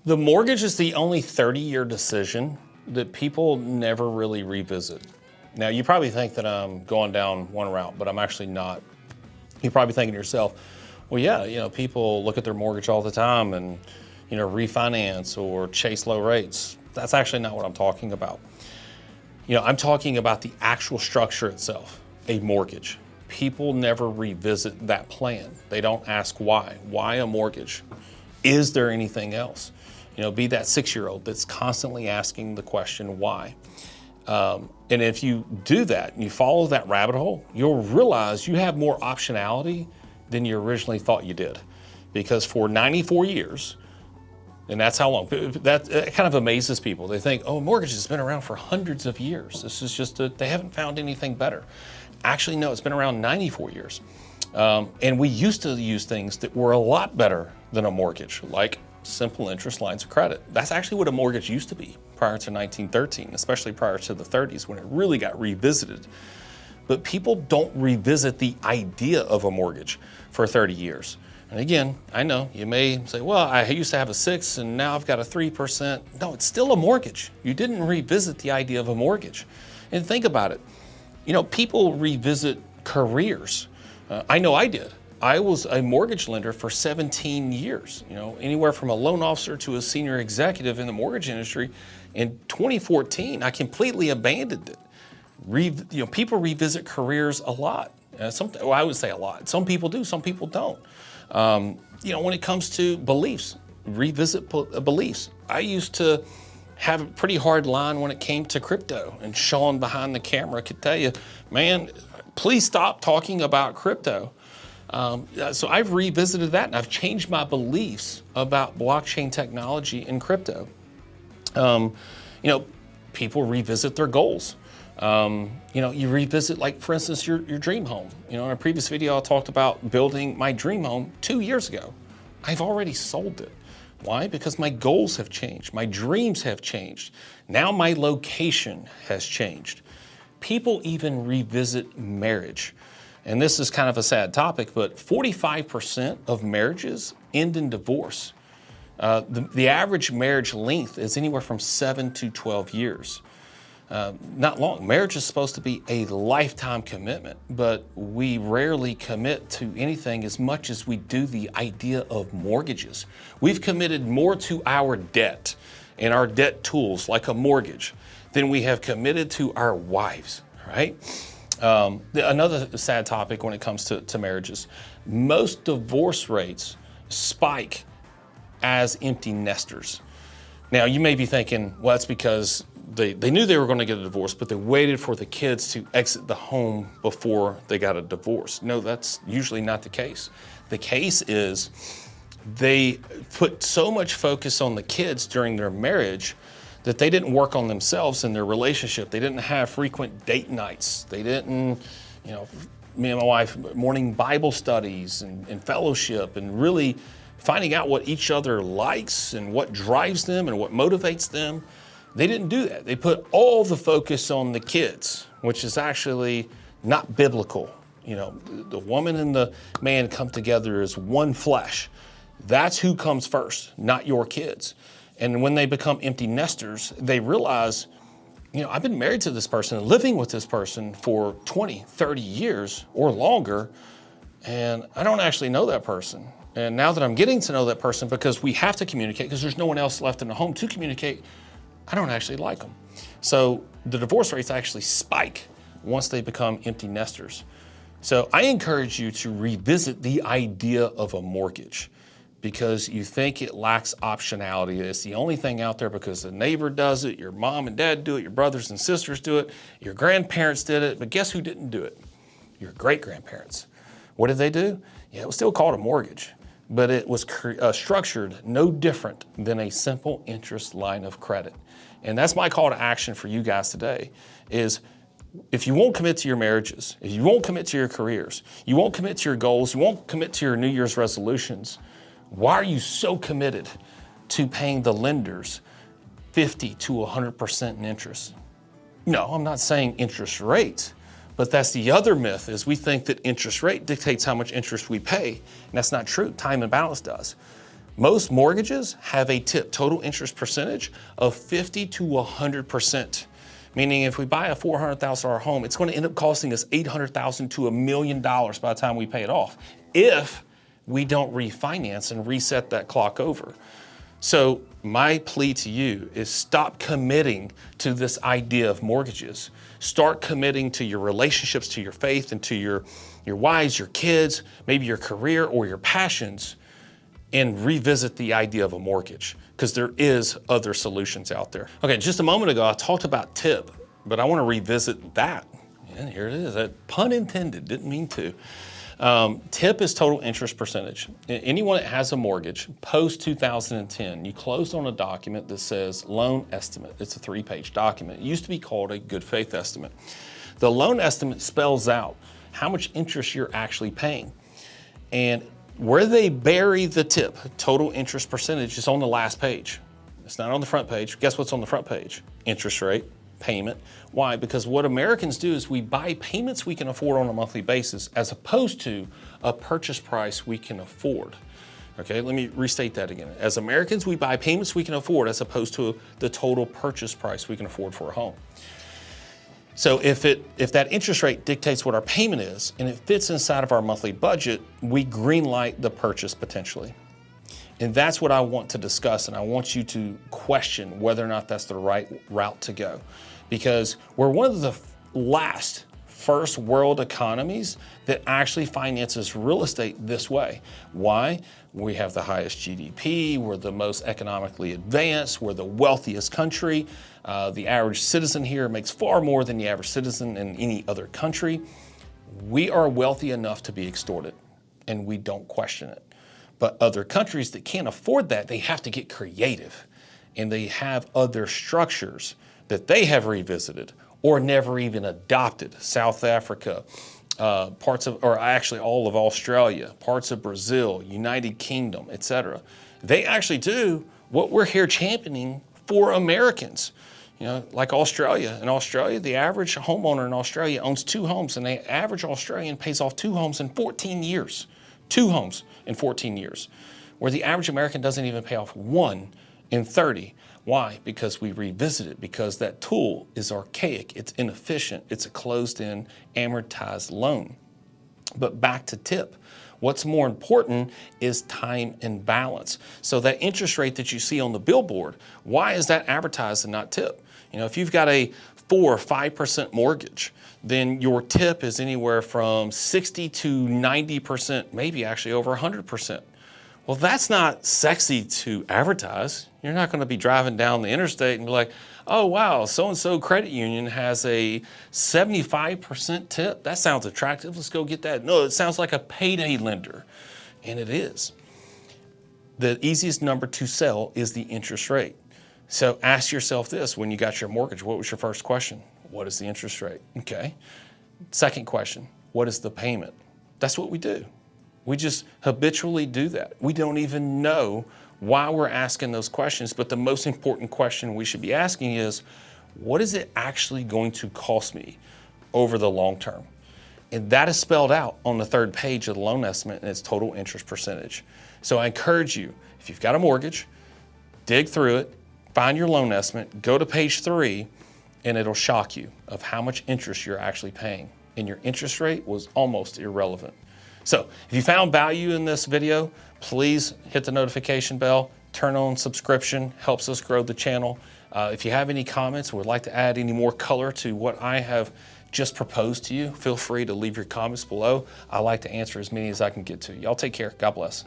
The mortgage is the only 30-year decision that people never really revisit. Now, you probably think that I'm going down one route, but I'm actually not. You're probably thinking to yourself, well, yeah, people look at their mortgage all the time and, refinance or chase low rates. That's actually not what I'm talking about. I'm talking about the actual structure itself, a mortgage. People never revisit that plan. They don't ask why. Why a mortgage? Is there anything else? Be that 6-year-old that's constantly asking the question, why? And if you do that and you follow that rabbit hole, you'll realize you have more optionality than you originally thought you did. Because for 94 years, and that's how long, that kind of amazes people. They think, oh, mortgage has been around for hundreds of years. This is just, they haven't found anything better. Actually, no, it's been around 94 years. And we used to use things that were a lot better than a mortgage, like simple interest lines of credit. That's actually what a mortgage used to be prior to 1913, especially prior to the 30s when it really got revisited. But people don't revisit the idea of a mortgage for 30 years. And again, I know you may say, well, I used to have a 6 and now I've got a 3%. No, it's still a mortgage. You didn't revisit the idea of a mortgage. And think about it. People revisit careers. I know I did. I was a mortgage lender for 17 years, anywhere from a loan officer to a senior executive in the mortgage industry. In 2014, I completely abandoned it. People revisit careers a lot. I would say a lot. Some people do, some people don't. When it comes to beliefs, revisit beliefs. I used to have a pretty hard line when it came to crypto, and Sean behind the camera could tell you, man, please stop talking about crypto. So I've revisited that and I've changed my beliefs about blockchain technology and crypto. People revisit their goals. You revisit, like, for instance, your dream home. In a previous video, I talked about building my dream home 2 years ago. I've already sold it. Why? Because my goals have changed. My dreams have changed. Now my location has changed. People even revisit marriage. And this is kind of a sad topic, but 45% of marriages end in divorce. The average marriage length is anywhere from 7 to 12 years. Not long. Marriage is supposed to be a lifetime commitment, but we rarely commit to anything as much as we do the idea of mortgages. We've committed more to our debt and our debt tools, like a mortgage, than we have committed to our wives, right? Another sad topic when it comes to marriages, most divorce rates spike as empty nesters. Now, you may be thinking, well, that's because they knew they were going to get a divorce, but they waited for the kids to exit the home before they got a divorce. No, that's usually not the case. The case is they put so much focus on the kids during their marriage that they didn't work on themselves in their relationship. They didn't have frequent date nights. They didn't, me and my wife, morning Bible studies and fellowship and really finding out what each other likes and what drives them and what motivates them. They didn't do that. They put all the focus on the kids, which is actually not biblical. The woman and the man come together as one flesh. That's who comes first, not your kids. And when they become empty nesters, they realize, I've been married to this person and living with this person for 20, 30 years or longer, and I don't actually know that person. And now that I'm getting to know that person, because we have to communicate, because there's no one else left in the home to communicate, I don't actually like them. So the divorce rates actually spike once they become empty nesters. So I encourage you to revisit the idea of a mortgage, because you think it lacks optionality. It's the only thing out there because the neighbor does it, your mom and dad do it, your brothers and sisters do it, your grandparents did it, but guess who didn't do it? Your great-grandparents. What did they do? Yeah, it was still called a mortgage, but it was structured no different than a simple interest line of credit. And that's my call to action for you guys today is, if you won't commit to your marriages, if you won't commit to your careers, you won't commit to your goals, you won't commit to your New Year's resolutions, why are you so committed to paying the lenders 50 to 100% in interest? No, I'm not saying interest rate, but that's the other myth, is we think that interest rate dictates how much interest we pay, and that's not true. Time and balance does. Most mortgages have a tip, total interest percentage, of 50 to 100%. Meaning if we buy a $400,000 home, it's going to end up costing us $800,000 to $1 million by the time we pay it off, if we don't refinance and reset that clock over. So my plea to you is stop committing to this idea of mortgages. Start committing to your relationships, to your faith, and to your wives, your kids, maybe your career or your passions, and revisit the idea of a mortgage, because there is other solutions out there. Okay, just a moment ago, I talked about tip, but I want to revisit that. And here it is, that pun intended, didn't mean to. Tip is total interest percentage. Anyone that has a mortgage post 2010, you closed on a document that says loan estimate. It's a 3-page document. It used to be called a good faith estimate. The loan estimate spells out how much interest you're actually paying. And where they bury the tip, total interest percentage, is on the last page. It's not on the front page. Guess what's on the front page? Interest rate, payment. Why? Because what Americans do is we buy payments we can afford on a monthly basis as opposed to a purchase price we can afford. Okay, let me restate that again. As Americans, we buy payments we can afford as opposed to the total purchase price we can afford for a home. So if that interest rate dictates what our payment is and it fits inside of our monthly budget, we green light the purchase potentially. And that's what I want to discuss, and I want you to question whether or not that's the right route to go. Because we're one of the last first world economies that actually finances real estate this way. Why? We have the highest GDP, we're the most economically advanced, we're the wealthiest country. The average citizen here makes far more than the average citizen in any other country. We are wealthy enough to be extorted, and we don't question it. But other countries that can't afford that, they have to get creative, and they have other structures that they have revisited or never even adopted. South Africa, actually all of Australia, parts of Brazil, United Kingdom, etc. They actually do what we're here championing for Americans. You know, like Australia. In Australia, the average homeowner in Australia owns 2 homes, and the average Australian pays off 2 homes in 14 years. 2 homes in 14 years, where the average American doesn't even pay off 1 in 30. Why? Because we revisit it, because that tool is archaic, it's inefficient, it's a closed-in, amortized loan. But back to tip. What's more important is time and balance. So that interest rate that you see on the billboard, why is that advertised and not tip? You know, if you've got a 4 or 5% mortgage, then your tip is anywhere from 60 to 90%, maybe actually over 100%. Well, that's not sexy to advertise. You're not going to be driving down the interstate and be like, oh, wow, so-and-so credit union has a 75% tip. That sounds attractive. Let's go get that. No, it sounds like a payday lender, and it is. The easiest number to sell is the interest rate. So ask yourself this, when you got your mortgage, what was your first question? What is the interest rate? Okay. Second question, what is the payment? That's what we do. We just habitually do that. We don't even know why we're asking those questions, but the most important question we should be asking is, what is it actually going to cost me over the long term? And that is spelled out on the 3rd page of the loan estimate, and it's total interest percentage. So I encourage you, if you've got a mortgage, dig through it, find your loan estimate, go to page 3, and it'll shock you of how much interest you're actually paying. And your interest rate was almost irrelevant. So if you found value in this video, please hit the notification bell, turn on subscription, helps us grow the channel. If you have any comments or would like to add any more color to what I have just proposed to you, feel free to leave your comments below. I like to answer as many as I can get to. Y'all take care. God bless.